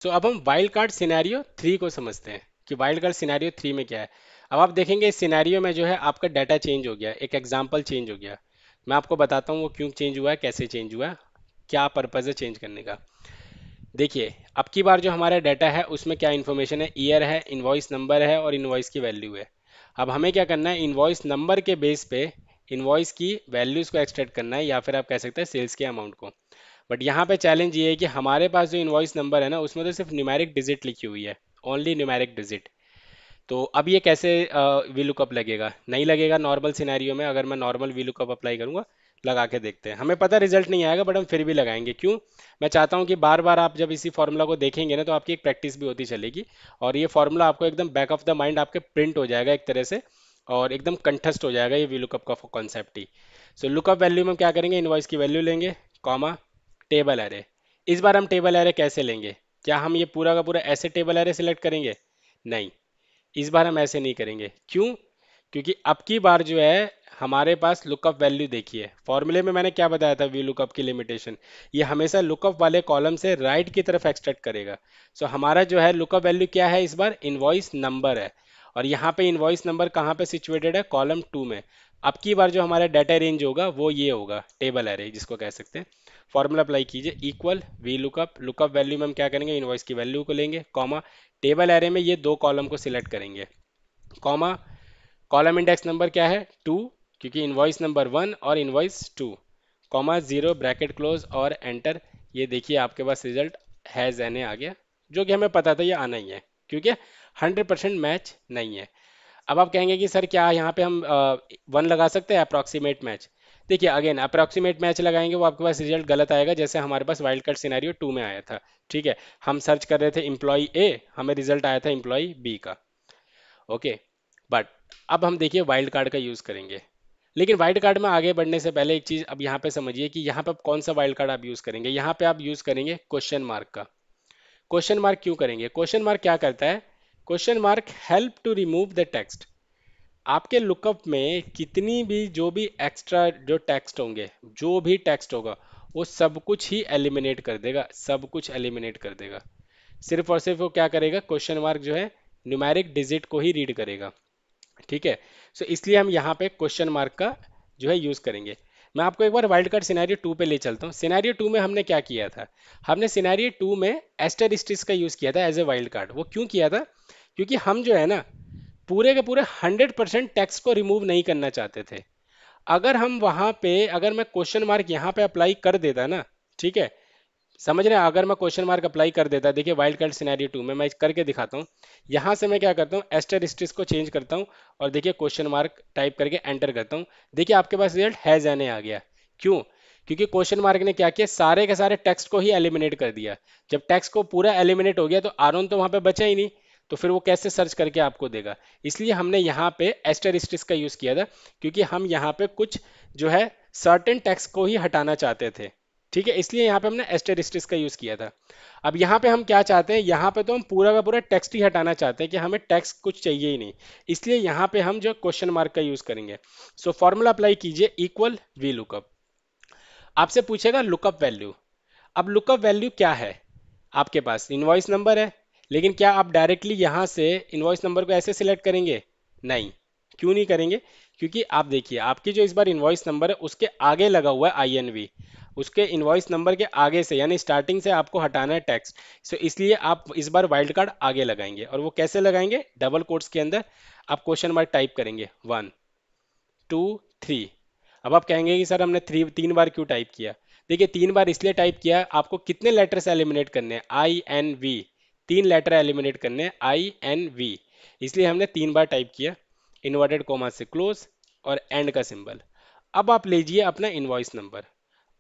तो अब हम वाइल्ड कार्ड सिनेरियो 3 को समझते हैं कि वाइल्ड कार्ड सिनेरियो 3 में क्या है। अब आप देखेंगे इस सिनेरियो में जो है आपका डाटा चेंज हो गया, एक एग्जांपल चेंज हो गया। मैं आपको बताता हूँ वो क्यों चेंज हुआ है, कैसे चेंज हुआ है, क्या पर्पज़ है चेंज करने का। देखिए अब की बार जो हमारा डाटा है उसमें क्या इन्फॉर्मेशन है, ईयर है, इनवॉइस नंबर है और इनवॉइस की वैल्यू है। अब हमें क्या करना है, इनवॉइस नंबर के बेस पे इनवॉइस की वैल्यूज़ को एक्सट्रैक्ट करना है, या फिर आप कह सकते हैं सेल्स के अमाउंट को। बट यहाँ पे चैलेंज ये है कि हमारे पास जो इनवॉइस नंबर है ना उसमें तो सिर्फ न्यूमेरिक डिजिट लिखी हुई है, ओनली न्यूमेरिक डिजिट। तो अब ये कैसे वी लुकअप लगेगा, नहीं लगेगा नॉर्मल सिनेरियो में। अगर मैं नॉर्मल वी लुकअप अप्लाई करूंगा, लगा के देखते हैं, हमें पता रिजल्ट नहीं आएगा बट हम फिर भी लगाएंगे। क्यों? मैं चाहता हूं कि बार बार आप जब इसी फॉर्मूला को देखेंगे ना तो आपकी एक प्रैक्टिस भी होती चलेगी, और ये फॉर्मूला आपको एकदम बैक ऑफ द माइंड आपके प्रिंट हो जाएगा एक तरह से, और एकदम कंठस्थ हो जाएगा ये वी लुकअप का कॉन्सेप्ट ही। सो लुकअप वैल्यू में हम क्या करेंगे, इनवॉइस की वैल्यू लेंगे, कॉमा टेबल एरे। इस बार हम टेबल एरे कैसे लेंगे, क्या हम ये पूरा का पूरा ऐसे टेबल एरे सिलेक्ट करेंगे? नहीं, इस बार हम ऐसे नहीं करेंगे। क्यों? क्योंकि अब की बार जो है हमारे पास लुकअप वैल्यू देखिए, फॉर्मूले में मैंने क्या बताया था वी लुकअप की लिमिटेशन, ये हमेशा लुकअप वाले कॉलम से राइट की तरफ एक्सट्रैक्ट करेगा। सो हमारा जो है लुकअप वैल्यू क्या है इस बार, इनवॉइस नंबर है। और यहाँ पे इनवॉइस नंबर कहाँ पे सिचुएटेड है, कॉलम 2 में। अब की बार जो हमारा डाटा रेंज होगा वो ये होगा, टेबल एरे जिसको कह सकते हैं। फॉर्मूला अप्लाई कीजिए, equal V lookup, lookup value में हम क्या करेंगे, इनवॉइस की वैल्यू को लेंगे, कॉमा टेबल एरे में ये दो कॉलम को सिलेक्ट करेंगे, कॉमा कॉलम इंडेक्स नंबर क्या है 2, क्योंकि इनवॉइस नंबर 1 और इनवॉइस 2, कॉमा 0 ब्रैकेट क्लोज और एंटर। ये देखिए आपके पास रिजल्ट हैज एन आ गया, जो कि हमें पता था ये आना ही है, क्योंकि 100% मैच नहीं है। अब आप कहेंगे कि सर क्या यहाँ पे हम 1 लगा सकते हैं अप्रॉक्सीमेट मैच? देखिए अगेन अप्रॉक्सीमेट मैच लगाएंगे वो आपके पास रिजल्ट गलत आएगा, जैसे हमारे पास वाइल्ड कार्ड सिनेरियो 2 में आया था। ठीक है, हम सर्च कर रहे थे एम्प्लॉय ए, हमें रिजल्ट आया था एम्प्लॉय बी का। ओके, बट अब हम देखिए वाइल्ड कार्ड का यूज़ करेंगे। लेकिन वाइल्ड कार्ड में आगे बढ़ने से पहले एक चीज़ अब यहाँ पे समझिए कि यहाँ पे आप कौन सा वाइल्ड कार्ड आप यूज़ करेंगे। यहाँ पे आप यूज़ करेंगे क्वेश्चन मार्क का। क्वेश्चन मार्क क्यों करेंगे, क्वेश्चन मार्क क्या करता है, question mark help to remove the text. आपके लुकअप में कितनी भी जो भी एक्स्ट्रा जो टेक्स्ट होंगे, जो भी टेक्स्ट होगा वो सब कुछ ही एलिमिनेट कर देगा, सब कुछ एलिमिनेट कर देगा। सिर्फ और सिर्फ वो क्या करेगा, क्वेश्चन मार्क जो है न्यूमेरिक डिजिट को ही रीड करेगा। ठीक है, सो इसलिए हम यहाँ पे क्वेश्चन मार्क का जो है यूज करेंगे। मैं आपको एक बार वाइल्ड कार्ड सिनेरियो 2 पे ले चलता हूँ। सिनेरियो 2 में हमने क्या किया था, हमने सिनेरियो 2 में एस्टेरिस्टिक्स का यूज किया था एज ए वाइल्ड कार्ड। वो क्यों किया था, क्योंकि हम जो है ना पूरे के पूरे 100% टेक्स्ट को रिमूव नहीं करना चाहते थे। अगर हम वहां पे अगर मैं क्वेश्चन मार्क यहाँ पे अप्लाई कर देता ना, ठीक है, समझ रहे हैं, अगर मैं क्वेश्चन मार्क अप्लाई कर देता, देखिए वाइल्ड कार्ड सिनेरियो 2 में मैं करके दिखाता हूँ। यहाँ से मैं क्या करता हूँ, एस्टेरिस्टिक्स को चेंज करता हूँ और देखिए क्वेश्चन मार्क टाइप करके एंटर करता हूँ। देखिए आपके पास रिजल्ट हैज एन आ गया। क्यों? क्योंकि क्वेश्चन मार्क ने क्या किया, सारे के सारे टेक्स्ट को ही एलिमिनेट कर दिया। जब टेक्स्ट को पूरा एलिमिनेट हो गया तो आरोन तो वहां पे बचा ही नहीं, तो फिर वो कैसे सर्च करके आपको देगा। इसलिए हमने यहाँ पे एस्टेरिस्टिक्स का यूज किया था, क्योंकि हम यहाँ पे कुछ जो है सर्टेन टेक्स्ट को ही हटाना चाहते थे। ठीक है, इसलिए यहाँ पे हमने एस्टेरिस्टिक्स का यूज किया था। अब यहाँ पे हम क्या चाहते हैं, यहाँ पे तो हम पूरा का पूरा टेक्स्ट ही हटाना चाहते हैं कि हमें टेक्स्ट कुछ चाहिए ही नहीं। इसलिए यहाँ पे हम जो क्वेश्चन मार्क का यूज करेंगे। सो फॉर्मूला अप्लाई कीजिए, इक्वल वी लुकअप। आपसे पूछेगा लुकअप वैल्यू। अब लुकअप वैल्यू क्या है, आपके पास इनवॉइस नंबर है, लेकिन क्या आप डायरेक्टली यहाँ से इनवॉइस नंबर को ऐसे सिलेक्ट करेंगे? नहीं। क्यों नहीं करेंगे? क्योंकि आप देखिए आपकी जो इस बार इनवॉइस नंबर है उसके आगे लगा हुआ है INV, उसके इनवॉइस नंबर के आगे से, यानी स्टार्टिंग से आपको हटाना है टैक्स। सो इसलिए आप इस बार वाइल्ड कार्ड आगे लगाएंगे, और वो कैसे लगाएंगे, डबल कोट्स के अंदर आप क्वेश्चन मार्क टाइप करेंगे 1 2 3। अब आप कहेंगे कि सर हमने 3 बार क्यों टाइप किया? देखिए 3 बार इसलिए टाइप किया, आपको कितने लेटर्स एलिमिनेट करने हैं, INV, 3 लेटर एलिमिनेट करने हैं, INV, इसलिए हमने 3 बार टाइप किया, इन्वर्टेड कोमा से क्लोज और एंड का सिंबल। अब आप लीजिए अपना इनवॉइस नंबर।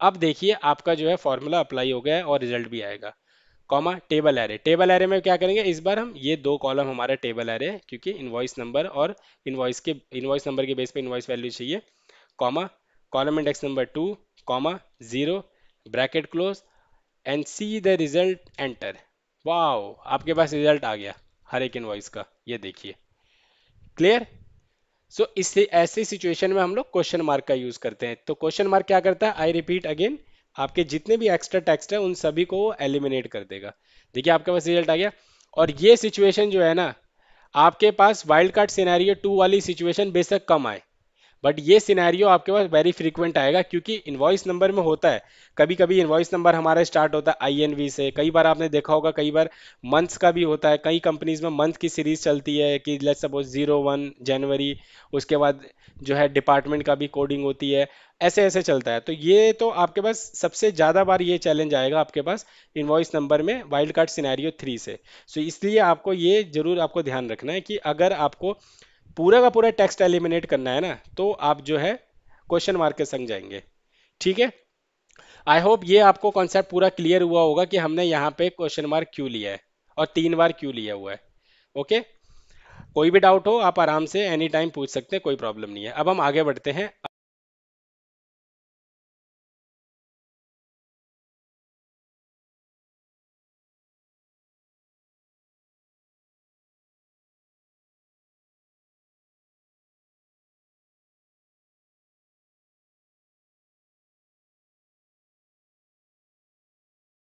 अब देखिए आपका जो है फॉर्मूला अप्लाई हो गया है और रिजल्ट भी आएगा, comma table array. Table array में क्या करेंगे, इस बार हम ये दो कॉलम हमारा टेबल एरे है, क्योंकि इनवॉइस नंबर और इनवॉइस नंबर के बेस पे इनवॉइस वैल्यू चाहिए, comma column index number 2, comma 0 bracket close and see the result enter. Wow, आपके पास रिजल्ट आ गया हर एक इनवॉइस का, ये देखिए। क्लियर? सो इससे ऐसी सिचुएशन में हम लोग क्वेश्चन मार्क का यूज करते हैं। तो क्वेश्चन मार्क क्या करता है, आई रिपीट अगेन, आपके जितने भी एक्स्ट्रा टेक्स्ट है उन सभी को वो एलिमिनेट कर देगा। देखिए आपके पास रिजल्ट आ गया। और ये सिचुएशन जो है ना, आपके पास वाइल्ड कार्ड सिनेरियो 2 वाली सिचुएशन बेशक कम आए, बट ये सिनेरियो आपके पास वेरी फ्रीक्वेंट आएगा, क्योंकि इनवॉइस नंबर में होता है। कभी कभी इनवॉइस नंबर हमारा स्टार्ट होता है आईएनवी से, कई बार आपने देखा होगा, कई बार मंथ्स का भी होता है। कई कंपनीज में मंथ की सीरीज चलती है कि लेट्स सपोज 01 जनवरी, उसके बाद जो है डिपार्टमेंट का भी कोडिंग होती है, ऐसे ऐसे चलता है। तो ये तो आपके पास सबसे ज़्यादा बार ये चैलेंज आएगा आपके पास इनवॉइस नंबर में वाइल्ड कार्ड सिनेरियो 3 से। सो इसलिए आपको ये जरूर आपको ध्यान रखना है कि अगर आपको पूरा का पूरा टेक्स्ट एलिमिनेट करना है ना, तो आप जो है क्वेश्चन मार्क के संग जाएंगे। ठीक है। आई होप ये आपको कॉन्सेप्ट पूरा क्लियर हुआ होगा कि हमने यहाँ पे क्वेश्चन मार्क क्यों लिया है और 3 बार क्यों लिया हुआ है। ओके। कोई भी डाउट हो आप आराम से एनी टाइम पूछ सकते हैं, कोई प्रॉब्लम नहीं है। अब हम आगे बढ़ते हैं